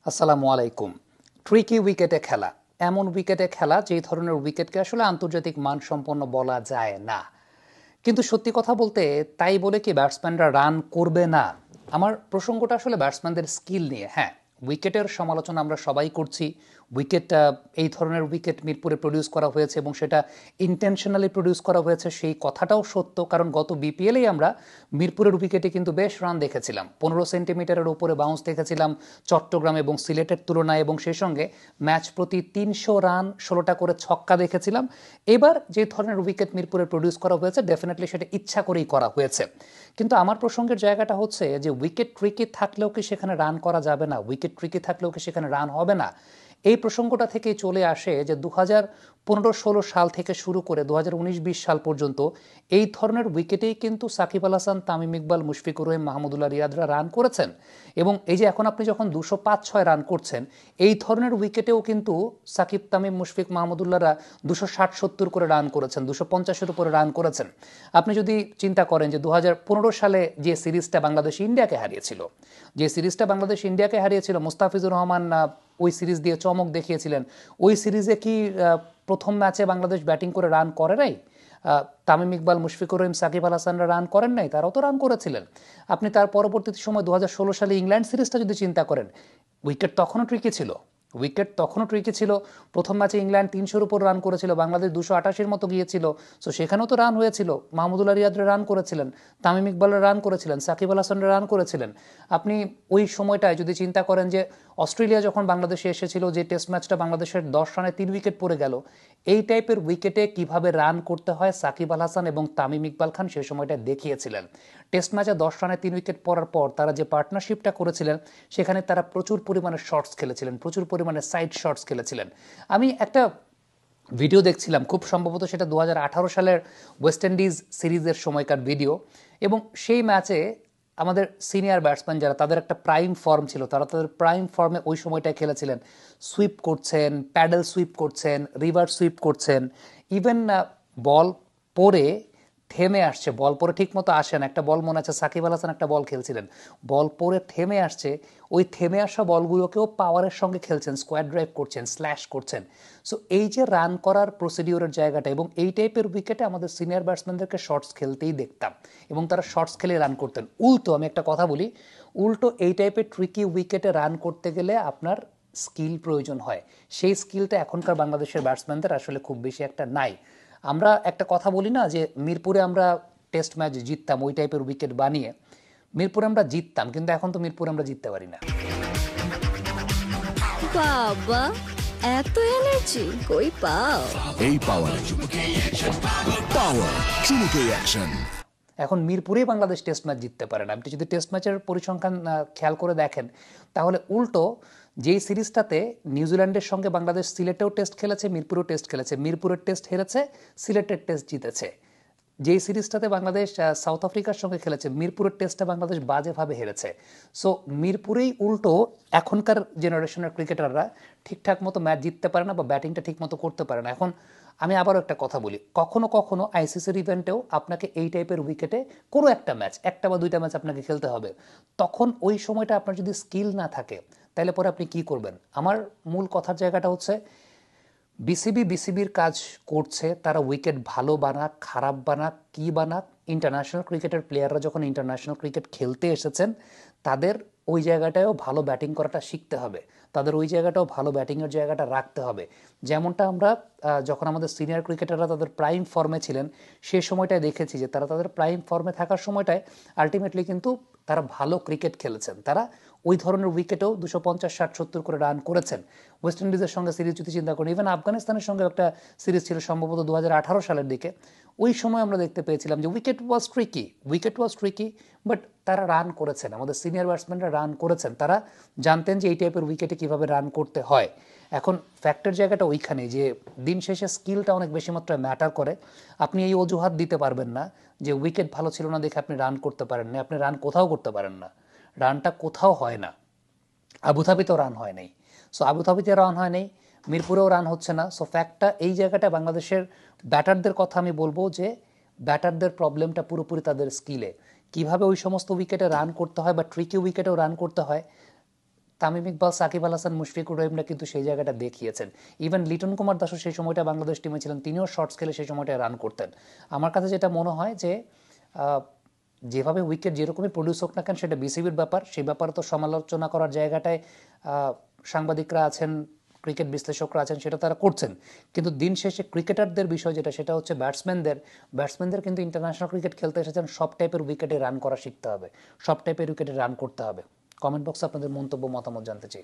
আসসালামু আলাইকুম। ট্রিকি উইকেটে খেলা, এমন উইকেটে খেলা যেই ধরনের উইকেটকে আসলে আন্তর্জাতিক মানসম্পন্ন বলা যায় না। কিন্তু সত্যি কথা বলতে তাই বলে কি ব্যাটসম্যানরা রান করবে না? আমার প্রসঙ্গটা আসলে ব্যাটসম্যানদের স্কিল নিয়ে। হ্যাঁ, উইকেটের সমালোচনা আমরা সবাই করছি। উইকেট, এই ধরনের উইকেট মিরপুরে প্রডিউস করা হয়েছে এবং সেটা ইন্টেনশনালি প্রডিউস করা হয়েছে, সেই কথাটাও সত্য। কারণ গত বিপিএলেই আমরা মিরপুরের উইকেটে কিন্তু বেশ রান দেখেছিলাম, 15 সেন্টিমিটারের উপরে বাউন্স দেখেছিলাম চট্টগ্রাম এবং সিলেটের তুলনায়, এবং সেই সঙ্গে ম্যাচ প্রতি 300 রান, 16টা করে ছক্কা দেখেছিলাম। এবার যে ধরনের উইকেট মিরপুরে প্রডিউস করা হয়েছে, ডেফিনেটলি সেটা ইচ্ছা করেই করা হয়েছে। কিন্তু আমার প্রসঙ্গের জায়গাটা হচ্ছে যে উইকেট ট্রিকি থাকলেও কি সেখানে রান করা যাবে না? উইকেট ট্রিকি থাকলেও কি সেখানে রান হবে না? এই প্রসঙ্গটা থেকেই চলে আসে যে 2015-16 সাল থেকে শুরু করে 2019-20 সাল পর্যন্ত এই ধরনের উইকেটেই কিন্তু সাকিব আল হাসান, তামিম ইকবাল, মুশফিকুর রহিম, মাহমুদুল্লাহ রিয়াদরা রান করেছেন। এবং এই যে এখন আপনি যখন 205-6 রান করছেন, এই ধরনের উইকেটেও কিন্তু সাকিব, তামিম, মুশফিক, মাহমুদুল্লাহরা 260-70 করে রান করেছেন, 250-এর উপরে রান করেছেন। আপনি যদি চিন্তা করেন যে 2015 সালে যে সিরিজটা বাংলাদেশ ইন্ডিয়াকে হারিয়েছিল, মুস্তাফিজুর রহমান ওই সিরিজ দিয়ে চমক দেখিয়েছিলেন। ওই সিরিজে কি প্রথম ম্যাচে বাংলাদেশ ব্যাটিং করে রান করে নাই? তামিম ইকবাল, মুশফিকুর রহিম, সাকিব আল হাসানরা রান করেন নাই? তারাও তো রান করেছিলেন। আপনি তার পরবর্তী সময় 2016 সালে ইংল্যান্ড সিরিজটা যদি চিন্তা করেন, উইকেট তখনও ট্রিকি ছিল। প্রথম ম্যাচে ইংল্যান্ড 300-র উপর রান করেছিল, বাংলাদেশ 288-র মতো গিয়েছিল। সো সেখানেও তো রান হয়েছিল। মাহমুদুল্লাহ রিয়াদরা রান করেছিলেন, তামিম ইকবালরা রান করেছিলেন, সাকিব আল হাসানরা রান করেছিলেন। আপনি ওই সময়টায় যদি চিন্তা করেন যে অস্ট্রেলিয়া যখন বাংলাদেশে এসেছিল, যে টেস্ট ম্যাচটা বাংলাদেশের 10 রানে 3 উইকেট পড়ে গেল, এই টাইপের উইকেটে কিভাবে রান করতে হয় সাকিব আল হাসান এবং তামিম ইকবাল খান সেই সময়টা দেখিয়েছিলেন। টেস্ট ম্যাচে 10 রানে 3 উইকেট পড়ার পর তারা যে পার্টনারশিপটা করেছিলেন, সেখানে তারা প্রচুর পরিমাণে শর্টস খেলেছিলেন, প্রচুর পরিমাণে সাইড শর্টস খেলেছিলেন। আমি একটা ভিডিও দেখছিলাম, খুব সম্ভবত সেটা 2018 সালের ওয়েস্ট ইন্ডিজ সিরিজের সময়কার ভিডিও, এবং সেই ম্যাচে আমাদের সিনিয়র ব্যাটসম্যান যারা, তাদের একটা প্রাইম ফর্ম ছিল, তারা তাদের প্রাইম ফর্মে ওই সময়টায় খেলেছিলেন। সুইপ করছেন, প্যাডেল সুইপ করছেন, রিভার সুইপ করছেন, ইভেন বল পরে থেমে আসছে, বল পরে ঠিক মতো আসে না। একটা বল মনে আছে সাকিব আল হাসান একটা বল খেলছিলেন, বল পরে থেমে আসছে, ওই থেমে আসা বলগুলোকেও পাওয়ারের সঙ্গে খেলছেন, স্কোয়ার ড্রাইভ করছেন, স্ল্যাশ করছেন। সো এই যে রান করার প্রসিডিওরের জায়গাটা, এবং এই টাইপের উইকেটে আমাদের সিনিয়র ব্যাটসম্যানদেরকে শর্টস খেলতেই দেখতাম, এবং তারা শর্টস খেলে রান করতেন। উল্টো আমি একটা কথা বলি, উল্টো এই টাইপের ট্রিকি উইকেটে রান করতে গেলে আপনার স্কিল প্রয়োজন হয়। সেই স্কিলটা এখনকার বাংলাদেশের ব্যাটসম্যানদের আসলে খুব বেশি একটা নাই। আমরা একটা কথা বলি না যে মিরপুরে আমরা টেস্ট ম্যাচ জিততাম ওই টাইপের উইকেট বানিয়ে, মিরপুরে আমরা জিততাম, কিন্তু এখন তো মিরপুরে আমরা জিততে পারি না। বাবা, এত এনার্জি কই পাও? এই পাওয়ার চুমুকে অ্যাকশন। এখন মিরপুরেই বাংলাদেশ টেস্ট ম্যাচ জিততে পারে না। আপনি যদি টেস্ট ম্যাচের পরিসংখ্যান খেয়াল করে দেখেন, তাহলে উল্টো যেই সিরিজটাতে নিউজিল্যান্ডের সঙ্গে বাংলাদেশ সিলেটেও টেস্ট খেলেছে, মিরপুরেও টেস্ট খেলেছে, মিরপুরের টেস্ট হেরেছে, সিলেটের টেস্ট জিতেছে। যেই সিরিজটাতে বাংলাদেশ সাউথ আফ্রিকার সঙ্গে খেলেছে, মিরপুরের টেস্টটা বাংলাদেশ বাজেভাবে হেরেছে। সো মিরপুরেই উল্টো এখনকার জেনারেশনের ক্রিকেটাররা ঠিকঠাক মতো ম্যাচ জিততে পারে না, বা ব্যাটিংটা ঠিক মতো করতে পারে না। এখন আমি আবারও একটা কথা বলি, কখনো কখনো আইসিসির ইভেন্টেও আপনাকে এই টাইপের উইকেটে কোনো একটা ম্যাচ, একটা বা দুইটা ম্যাচ আপনাকে খেলতে হবে। তখন ওই সময়টা আপনার যদি স্কিল না থাকে, তাহলে পরে আপনি কি করবেন? আমার মূল কথার জায়গাটা হচ্ছে, বিসিবির কাজ করছে, তারা উইকেট ভালো বানাক, খারাপ বানাক, কি বানাক, ইন্টারন্যাশনাল ক্রিকেটের প্লেয়াররা যখন ইন্টারন্যাশনাল ক্রিকেট খেলতে এসেছেন, তাদের ওই জায়গাটায়ও ভালো ব্যাটিং করাটা শিখতে হবে, তাদের ওই জায়গাটাও ভালো ব্যাটিংয়ের জায়গাটা রাখতে হবে। যেমনটা আমরা যখন আমাদের সিনিয়র ক্রিকেটাররা তাদের প্রাইম ফর্মে ছিলেন, সেই সময়টায় দেখেছি যে তারা তাদের প্রাইম ফর্মে থাকার সময়টায় আলটিমেটলি কিন্তু তারা ভালো ক্রিকেট খেলেছেন, তারা ওই ধরনের উইকেটেও 250, 60, 70 করে রান করেছেন। ওয়েস্ট ইন্ডিজের সঙ্গে সিরিজ যদি চিন্তা করি, ইভেন আফগানিস্তানের সঙ্গে একটা সিরিজ ছিল সম্ভবত 2018 সালের দিকে, ওই সময় আমরা দেখতে পেয়েছিলাম যে উইকেট ওয়াজ ট্রিকি, বাট তারা রান করেছেন, আমাদের সিনিয়র ব্যাটসম্যানরা রান করেছেন, তারা জানতেন যে এই টাইপের উইকেটে কীভাবে রান করতে হয়। এখন ফ্যাক্টের জায়গাটা ওইখানে যে দিন শেষে স্কিলটা অনেক বেশি মাত্রায় ম্যাটার করে। আপনি এই অজুহাত দিতে পারবেন না যে উইকেট ভালো ছিল না দেখে আপনি রান করতে পারেন না, আপনি রান কোথাও করতে পারেন না, রানটা কোথাও হয় না। আবুধাবিতেও রান হয় নাই, সো আবুধাবিতে রান হয় নাই, মিরপুরেও রান হচ্ছে না। সো ফ্যাক্টটা এই জায়গাটা বাংলাদেশের ব্যাটারদের কথা আমি বলবো যে ব্যাটারদের প্রবলেমটা পুরোপুরি তাদের স্কিলে, কিভাবে ওই সমস্ত উইকেটে রান করতে হয় বা ট্রিকি উইকেটেও রান করতে হয়, তামিম ইকবাল, সাকিব আল হাসান, মুশফিকুর রহিমরা কিন্তু সেই জায়গাটা দেখিয়েছেন। ইভেন লিটন কুমার দাসও সেই সময়টা বাংলাদেশ টিমে ছিলেন, তিনিও শর্ট স্কেলে সেই সময়টা রান করতেন। আমার কাছে যেটা মনে হয় যে যেভাবে উইকেট যেরকমই প্রডিউস হোক না কেন সেটা বিসিবির ব্যাপার, সেই ব্যাপারে তো সমালোচনা করার জায়গাটায় সাংবাদিকরা আছেন, ক্রিকেট বিশ্লেষকরা আছেন, সেটা তারা করছেন। কিন্তু দিন শেষে ক্রিকেটারদের বিষয় যেটা, সেটা হচ্ছে ব্যাটসম্যানদের কিন্তু ইন্টারন্যাশনাল ক্রিকেট খেলতে এসেছেন, সব টাইপের উইকেটে রান করা শিখতে হবে, সব টাইপের উইকেটে রান করতে হবে। কমেন্ট বক্সে আপনাদের মন্তব্য মতামত জানতে চাই।